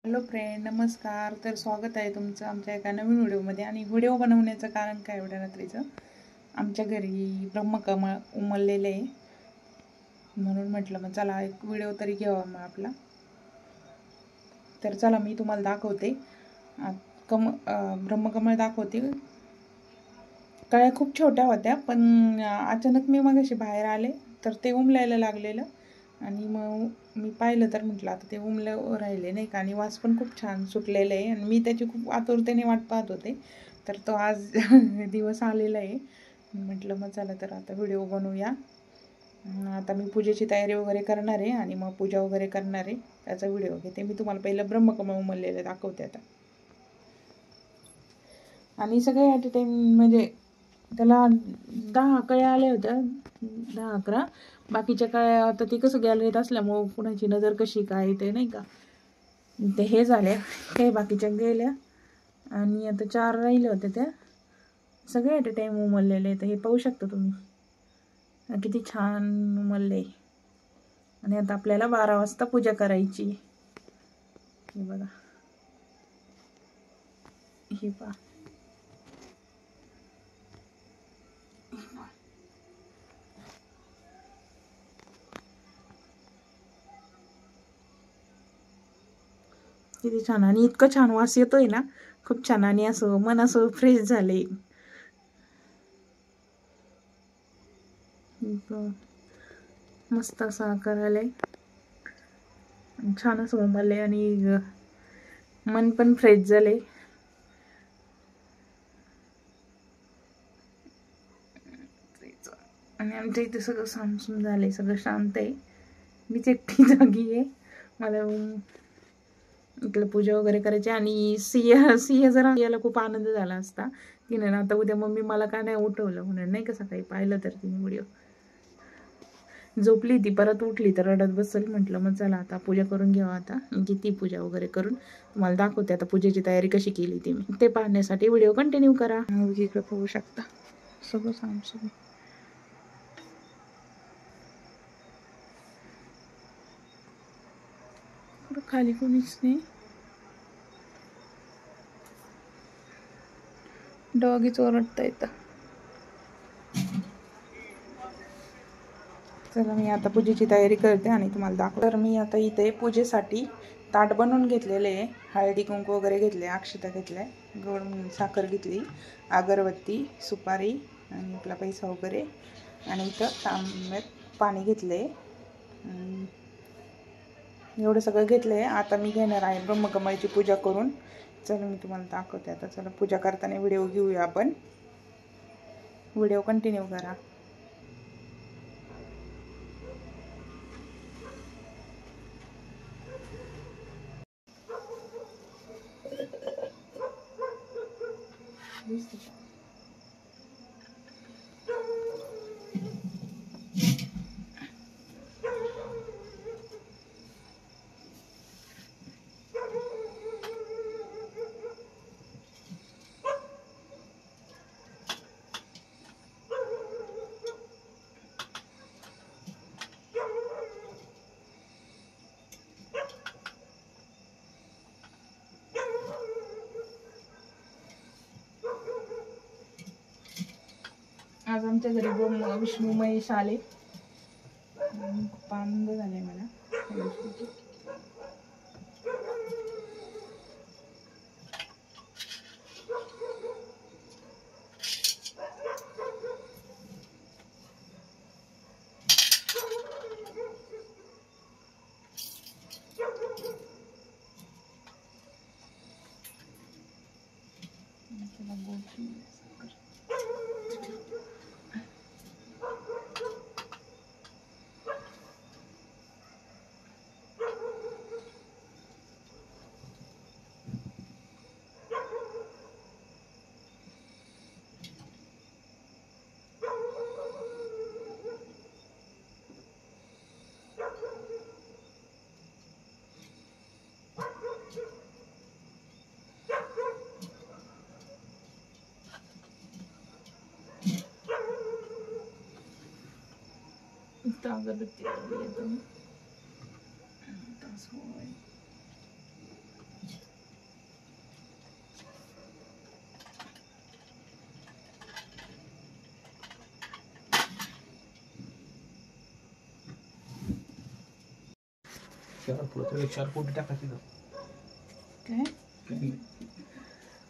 Hello friend, नमस्कार. तर स्वागत आहे तुमचं आमच्या एका नवीन व्हिडिओमध्ये. आणि व्हिडिओ बनवण्याचं कारण काय, एवढ्या रात्रीचं आमच्या घरी ब्रह्मकमळ उमललेलं आहे, म्हणून म्हटलं मग चला एक व्हिडिओ तरी घ्यावा मग आपला. तर चला मी तुम्हाला दाखवते. ब्रह्मकमळ दाखवते. कळ्या खूप छोट्या होत्या, पण अचानक मी मगाशी बाहेर आले तर ते उमलायला लागलेलं. आणि मग मी पाहिलं तर म्हटलं आता ते उमलं राहिले नाही का. आणि वास पण खूप छान सुटलेलं आहे आणि मी त्याची खूप आतुरतेने वाट पाहत होते. तर तो आज दिवस आलेला आहे. म्हटलं मग चला तर आता व्हिडिओ बनवूया. आता मी पूजेची तयारी वगैरे करणार आहे आणि मग पूजा वगैरे करणार आहे, त्याचा व्हिडिओ घेते मी तुम्हाला. पहिलं ब्रह्मकमळ उमललेलं दाखवते आता. आणि सगळे ॲट अ टाईम म्हणजे त्याला 10 कळ्या आल्या होत्या, 10-11. बाकीच्या कळ्या आता ती कसं गॅलरीत असल्यामुळं कुणाची नजर कशी काय ते नाही का, ते हे झाल्या काही बाकीच्या गेल्या. आणि आता 4 राहिल्या होत्या, त्या सगळे ॲट अ टाईम उमललेले आहेत. हे पाहू शकता तुम्ही किती छान उमलले. आणि आता आपल्याला 12 वाजता पूजा करायची. हे बघा, हे पहा. किती छान. आणि इतकं छान वास येतोय ना, खूप छान. आणि असं मन असं फ्रेश झाले. मस्त असं आकार आलाय, छान असं उमलले आणि मन पण फ्रेश झाले. आणि आमच्या इथे सगळं सामसूम झालंय, सगळं शांत आहे. मीच एकटी जागी आहे. मला इकडे पूजा वगैरे करायची. आणि सिया जरा याला खूप आनंद झाला असता. तिने ना आता उद्या मम्मी मला का नाही उठवलं म्हणून, नाही का. सकाळी पाहिलं तर तिने व्हिडिओ, झोपली ती, परत उठली तर रडत बसल. म्हटलं मग चला आता पूजा करून घ्यावा. आता म्हणजे ती पूजा वगैरे करून तुम्हाला दाखवते आता पूजेची तयारी कशी केली ती मी. ते पाहण्यासाठी व्हिडिओ कंटिन्यू करा. इकडे पाहू शकता सगळं सामसूम. खाली कोणीच नाही. डॉगीच ओरडता येतं. चला मी आता पूजेची तयारी करते आणि तुम्हाला दाखवते. तर मी आता इथे पूजेसाठी ताट बनवून घेतलेले आहे. हळदी कुंकू वगैरे घेतले, अक्षता घेतल्या, गोड साखर घेतली, अगरबत्ती, सुपारी आणि आपला पैसा वगैरे. आणि इथं तांब्यात पाणी घेतले. एवढं सगळं घेतलं आहे. आता मी घेणार आहे ब्रह्मकमळची पूजा करून. चला मी तुम्हाला दाखवते आता. चला पूजा करताना व्हिडिओ घेऊया आपण. व्हिडिओ कंटिन्यू करा. आज आमच्या घरी विष्णू महेश आले. खूप आनंद झालाय मला. अगरबत्ती 4 फुलं 4 कोटी टाका तिथं काय.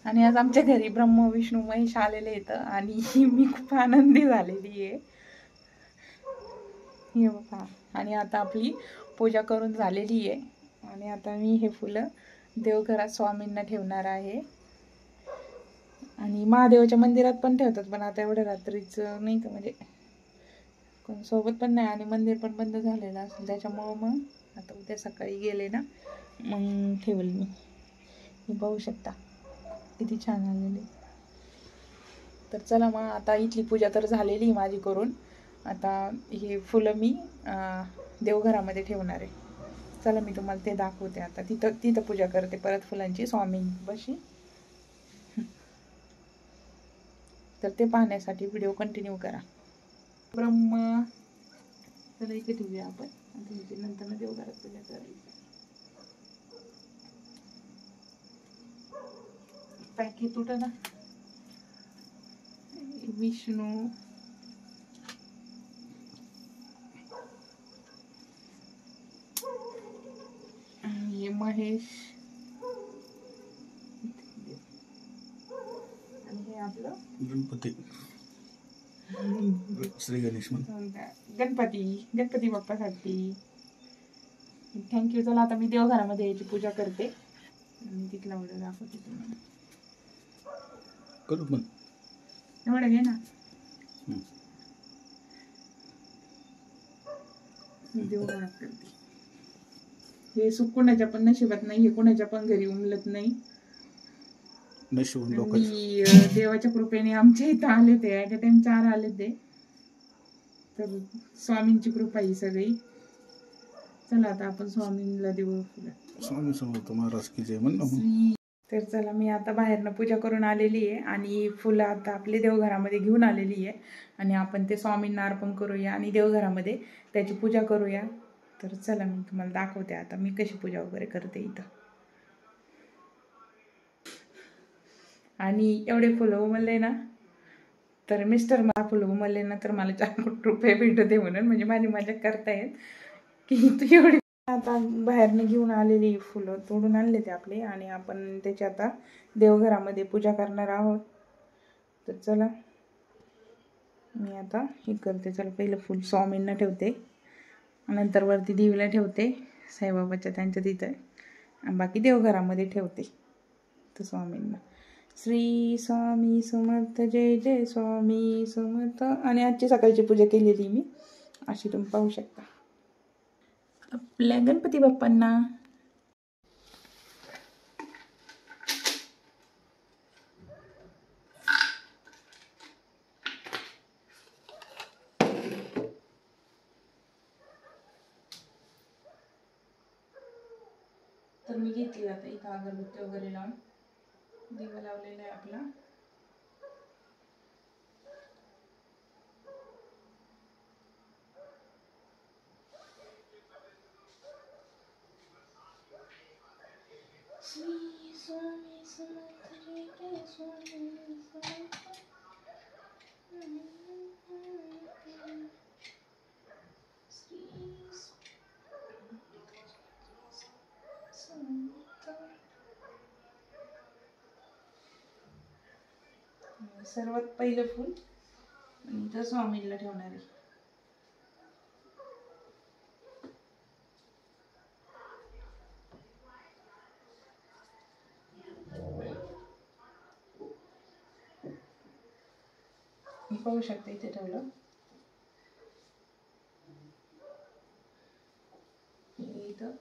आणि आज आमच्या घरी ब्रह्म विष्णू महेश आलेले आहेत आणि मी खूप आनंदी झालेली आहे. हे बघा. आणि आता आपली पूजा करून झालेली आहे आणि आता मी हे फुलं देवघरात स्वामींना ठेवणार आहे. आणि महादेवाच्या मंदिरात पण ठेवतात, पण आता एवढ्या रात्रीचं नाही का, म्हणजे कोण सोबत पण नाही आणि मंदिर पण बंद झालेलं असेल, त्याच्यामुळं मग आता उद्या सकाळी गेले ना मग ठेवेल मी. हे पाहू शकता किती छान आलेले. तर चला मग आता इथली पूजा तर झालेली माझी करून. आता हे फुलं मी देवघरामध्ये ठेवणार आहे. चला मी तुम्हाला ते दाखवते. आता तिथं पूजा करते परत फुलांची स्वामींपाशी. तर ते पाहण्यासाठी व्हिडिओ कंटिन्यू करा. ब्रह्म चला इथे ठेवूया आपण. नंतर देवघरात पूजा करायची. पॅकेट तुटं ना. विष्णू आणि महेश आणि हे आपलं गणपती श्री गणेश गणपती बाप्पासाठी थँक्यू. चला आता मी देवघरामध्ये याची पूजा करते आणि तिथला व्हिडिओ दाखवते तुम्हाला. करू पण एवढं घे ना. देवघरात करते. हे सुख कोणाच्या पण नशिबात नाही, हे कोणाच्या पण घरी उमलत नाही. मी देवाच्या कृपेने आमच्या इथं आले ते ॲट अ टाइम 4 आले ते. तर स्वामींची कृपा ही सगळी. चला आता आपण स्वामींना देऊ फुलं. स्वामी समर्थ महाराज की जय म्हण. तर चला मी आता बाहेरनं पूजा करून आलेली आहे आणि फुलं आता आपले देवघरामध्ये घेऊन आलेली आहे आणि आपण ते स्वामींना अर्पण करूया आणि देवघरामध्ये त्याची पूजा करूया. तर चला मी तुम्हाला दाखवते आता मी कशी पूजा वगैरे करते इथं. आणि एवढे फुलं उमलले ना, तर मिस्टर मला फुलं उमलले ना तर मला 4 कोटी रुपये भेटू दे म्हणून, म्हणजे माझी मजा करतायत की तू एवढी. आता बाहेरनं घेऊन आलेली फुलं तोडून आणले ते आपले आणि आपण त्याची आता देवघरामध्ये पूजा करणार आहोत. तर चला मी आता हे करते. चला पहिलं फुल स्वामींना ठेवते, नंतर वरती देवीला ठेवते साईबाबाच्या त्यांच्या तिथं, आणि बाकी देवघरामध्ये ठेवते. तर स्वामींना श्री स्वामी समर्थ जय जय स्वामी समर्थ. आणि आजची सकाळची पूजा केलेली मी अशी तुम्ही पाहू शकता आपल्या गणपती बाप्पांना. तर मी घेतली आता इथं अगरबत्ती वगैरे लावून दिवा लावलेला आहे आपला. श्री स्वामी समर्थ जय जय स्वामी समर्थ. सर्वात पहिलं फूल इथं स्वामींना ठेवणार आहे. मी पाहू शकते इथे ठेवलं. इथं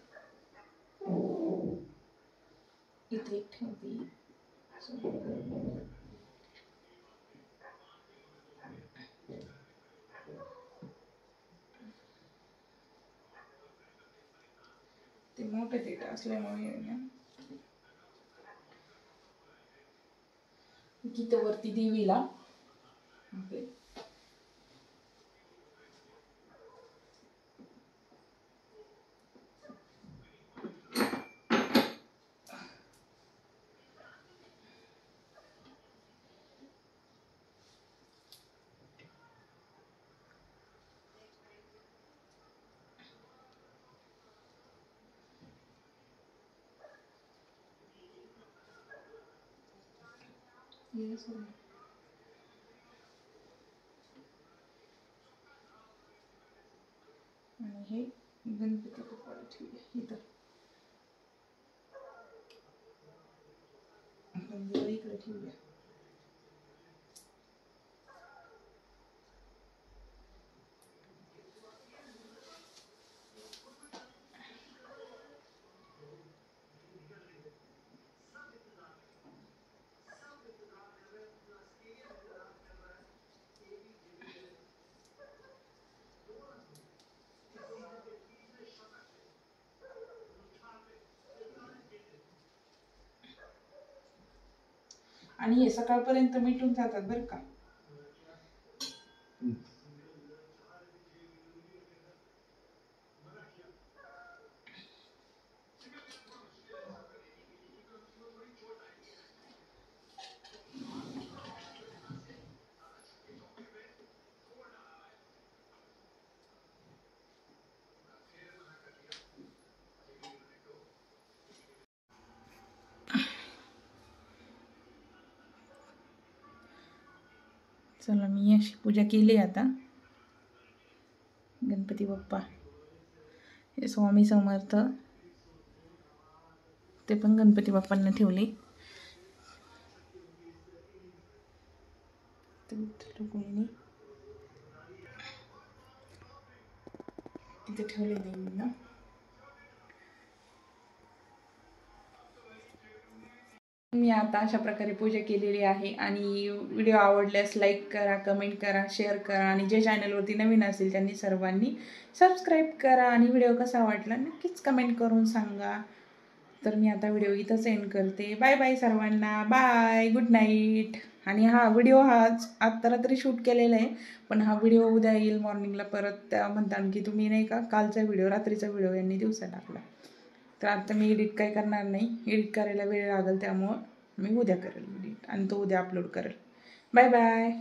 इथे एक ठेवते. ते मोठे देठ असल्यामुळे ना तिथं वरती देवीला ओके. आणि हे गणपती बाप्पाला ठेवूया इथं. आपण दिवाळी इकडे ठेवूया. आणि हे सकाळपर्यंत मिटून जातात बरं का. चला मी अशी पूजा केली आता. गणपती बाप्पा, हे स्वामी समर्थ, ते पण गणपती बाप्पांना ठेवले. तिथे ठेवले देवींना. मी आता अशा प्रकारे पूजा केलेली आहे. आणि व्हिडिओ आवडल्यास लाईक करा, कमेंट करा, शेअर करा. आणि जे चॅनलवरती नवीन असेल त्यांनी सर्वांनी सबस्क्राईब करा. आणि व्हिडिओ कसा वाटला नक्कीच कमेंट करून सांगा. तर मी आता व्हिडिओ इथंच एंड करते. बाय बाय सर्वांना. Bye, good night. आणि हा व्हिडिओ आत्ता रात्री शूट केलेला आहे, पण हा व्हिडिओ उद्या येईल मॉर्निंगला परत. त्या म्हणतात की तुम्ही नाही का कालचा व्हिडिओ, रात्रीचा व्हिडिओ यांनी दिवसा टाकला. तर आता मी एडिट काही करणार नाही, एडिट करायला वेळ लागेल, त्यामुळं मी उद्या करेल एडिट आणि तो उद्या अपलोड करेल. Bye bye.